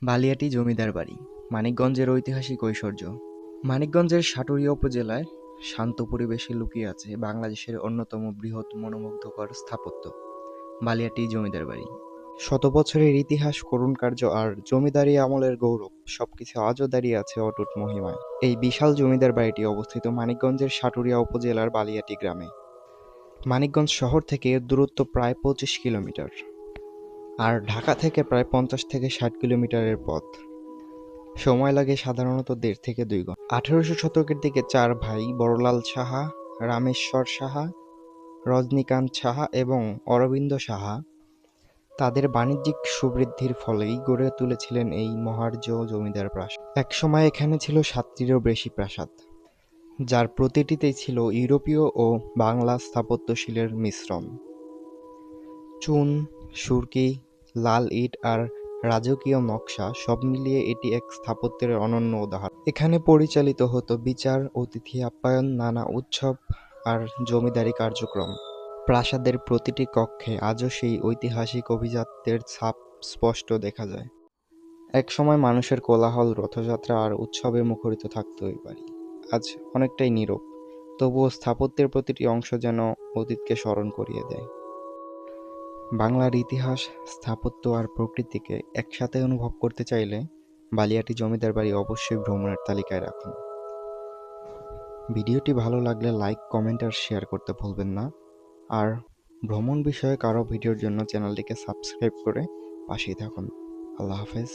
বালিয়াটি জমিদার বাড়ি, মানিকগঞ্জের ঐতিহাসিক ঐশ্বর্য। মানিকগঞ্জের সাটুরিয়া উপজেলায় শান্ত পরিবেশে লুকিয়ে আছে বাংলাদেশের অন্যতম বৃহৎ মনোমুগ্ধকর স্থাপত্য, বালিয়াটি জমিদার বাড়ি। শত বছরের ইতিহাস, করুণ কার্য আর জমিদারি আমলের গৌরব সবকিছু আজও দাঁড়িয়ে আছে অটুট মহিমায়। এই বিশাল জমিদার বাড়িটি অবস্থিত মানিকগঞ্জের সাটুরিয়া উপজেলার বালিয়াটি গ্রামে। মানিকগঞ্জ শহর থেকে এর দূরত্ব প্রায় ২৫ কিলোমিটার, আর ঢাকা থেকে প্রায় ৫০ থেকে ৬০ কিলোমিটারের পথ। সময় লাগে সাধারণত ১.৫ থেকে ২ ঘন্টা। ১৮০০ শতকের দিকে ৪ ভাই বড়লাল সাহা, রামেশ্বর সাহা, রজনীকান্ত সাহা এবং অরবিন্দ সাহা তাদের বাণিজ্যিক সুবৃদ্ধির ফলেই গড়ে তুলেছিলেন এই মহার্য জমিদার প্রাসাদ। একসময় এখানে ছিল ৭টিরও বেশি প্রাসাদ, যার প্রতিটিতেই ছিল ইউরোপীয় ও বাংলা স্থাপত্যশৈলীর মিশ্রণ। চুন, সুরকি, লাল ইট আর রাজকীয় নকশা সব মিলিয়ে এটি এক স্থাপত্যের অনন্য উদাহরণ। এখানে পরিচালিত হতো বিচার, অতিথি আপ্যায়ন, নানা উৎসব আর জমিদারি কার্যক্রম। প্রাসাদের প্রতিটি কক্ষে আজও সেই ঐতিহাসিক অভিজাত্যের ছাপ স্পষ্ট দেখা যায়। একসময় মানুষের কোলাহল, রথযাত্রা আর উৎসবে মুখরিত থাকত এই বাড়ি। আজ অনেকটাই নীরব, তবুও স্থাপত্যের প্রতিটি অংশ যেন অতীতকে স্মরণ করিয়ে দেয়। বাংলার ইতিহাস, স্থাপত্য আর প্রকৃতিকে একসাথে অনুভব করতে চাইলে বালিয়াটি জমিদার বাড়ি অবশ্যই ভ্রমণের তালিকায় রাখুন। ভিডিওটি ভালো লাগলে লাইক, কমেন্ট আর শেয়ার করতে ভুলবেন না। আর ভ্রমণ বিষয়ক আরও ভিডিওর জন্য চ্যানেলটিকে সাবস্ক্রাইব করে পাশেই থাকুন। আল্লাহ হাফেজ।